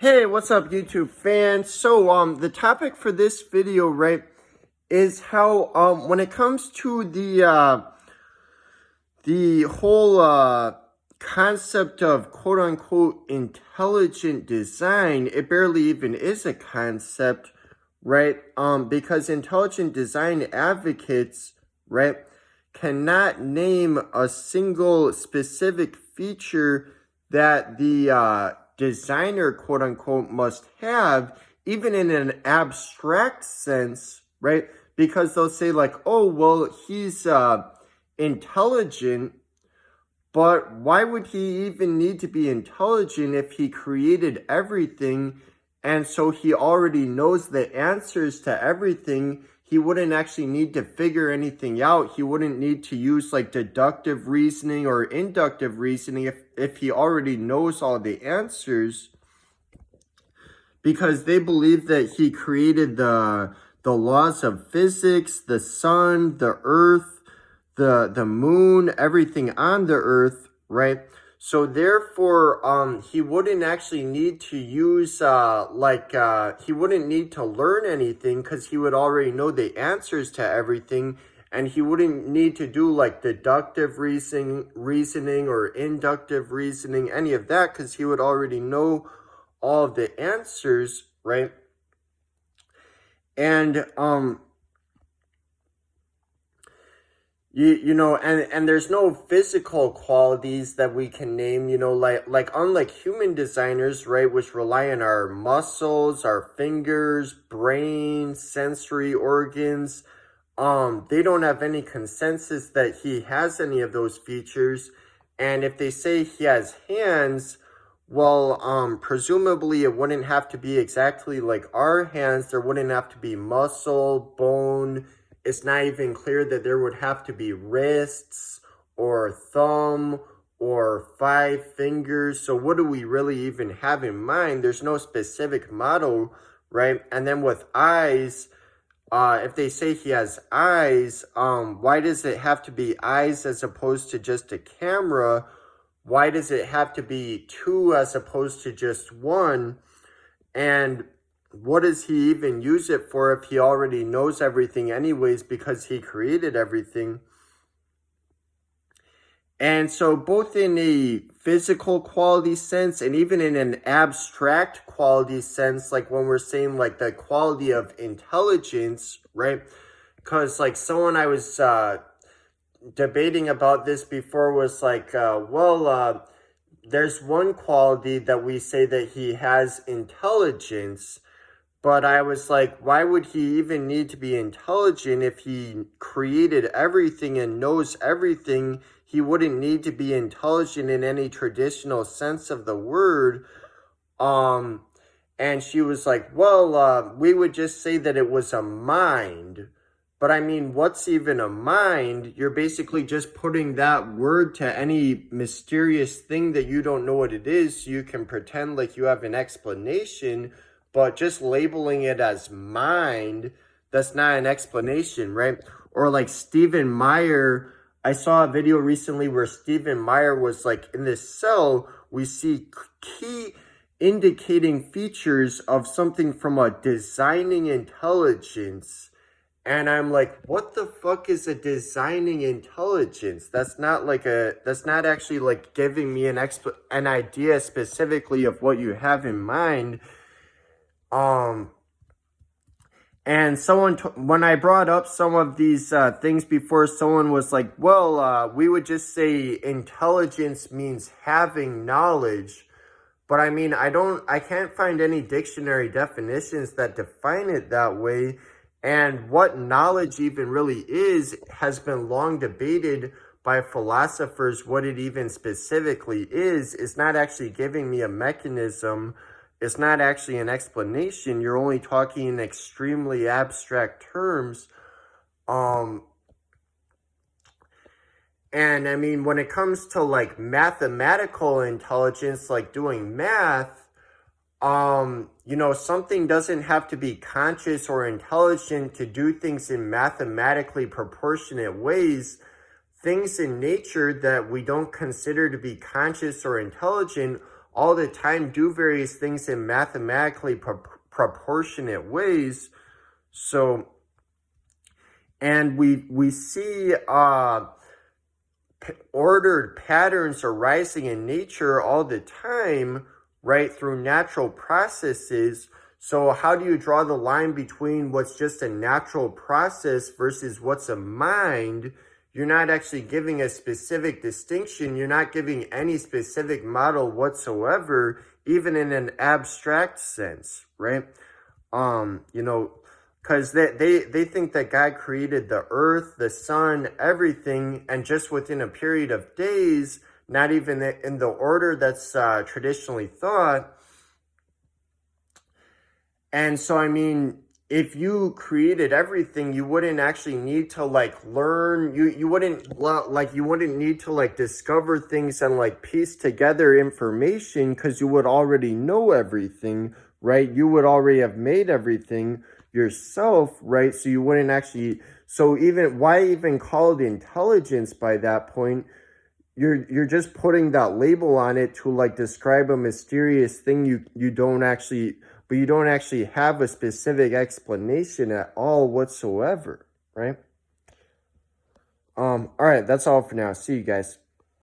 Hey, what's up, YouTube fans? So, the topic for this video, right, is how, when it comes to the whole, concept of quote-unquote intelligent design, it barely even is a concept, right? Because intelligent design advocates, right, cannot name a single specific feature that the designer, quote unquote, must have, even in an abstract sense, right? Because they'll say, like, oh, well, he's intelligent, but why would he even need to be intelligent if he created everything? And so he already knows the answers to everything. He wouldn't actually need to figure anything out. He wouldn't need to use like deductive reasoning or inductive reasoning if he already knows all the answers, because they believe that he created the laws of physics, the sun, the earth, the moon, everything on the earth, right? So therefore, he wouldn't actually need to use, he wouldn't need to learn anything because he would already know the answers to everything. And he wouldn't need to do like deductive reasoning or inductive reasoning, any of that, because he would already know all of the answers, right? And, you know, and there's no physical qualities that we can name, you know, like unlike human designers, right, which rely on our muscles, our fingers, brain, sensory organs. They don't have any consensus that he has any of those features. And if they say he has hands, well, presumably it wouldn't have to be exactly like our hands. There wouldn't have to be muscle, bone. It's not even clear that there would have to be wrists or thumb or 5 fingers. So what do we really even have in mind? There's no specific model, right? And then with eyes, if they say he has eyes, why does it have to be eyes as opposed to just a camera? Why does it have to be 2 as opposed to just 1? And what does he even use it for if he already knows everything anyways, because he created everything? And so both in a physical quality sense and even in an abstract quality sense, like when we're saying like the quality of intelligence, right? Because like someone I was debating about this before was like, there's one quality that we say that he has intelligence. But I was like, why would he even need to be intelligent if he created everything and knows everything? He wouldn't need to be intelligent in any traditional sense of the word. And she was like, well, we would just say that it was a mind. But I mean, what's even a mind? You're basically just putting that word to any mysterious thing that you don't know what it is, so you can pretend like you have an explanation. But just labeling it as mind, that's not an explanation, right? Or like Stephen Meyer, I saw a video recently where Stephen Meyer was like, in this cell, we see key indicating features of something from a designing intelligence. And I'm like, what the fuck is a designing intelligence? That's not actually like giving me an idea specifically of what you have in mind. And someone, when I brought up some of these things before, someone was like, well, we would just say intelligence means having knowledge. But I mean, I can't find any dictionary definitions that define it that way. And what knowledge even really is has been long debated by philosophers. What it even specifically is not actually giving me a mechanism. It's not actually an explanation. You're only talking in extremely abstract terms. And I mean, when it comes to like mathematical intelligence, like doing math, you know, something doesn't have to be conscious or intelligent to do things in mathematically proportionate ways. Things in nature that we don't consider to be conscious or intelligent all the time do various things in mathematically proportionate ways. So, and we see ordered patterns arising in nature all the time, right, through natural processes. So how do you draw the line between what's just a natural process versus what's a mind? You're not actually giving a specific distinction. You're not giving any specific model whatsoever, even in an abstract sense, right? You know, because they think that God created the earth, the sun, everything, and just within a period of days, not even in the order that's traditionally thought. And so, I mean, if you created everything, you wouldn't actually need to like learn. You wouldn't you wouldn't need to like discover things and like piece together information, because you would already know everything, right? You would already have made everything yourself, right? So you wouldn't actually. So even why even call it intelligence by that point? You're just putting that label on it to like describe a mysterious thing you don't actually, but you don't actually have a specific explanation at all whatsoever, right? All right, that's all for now. See you guys.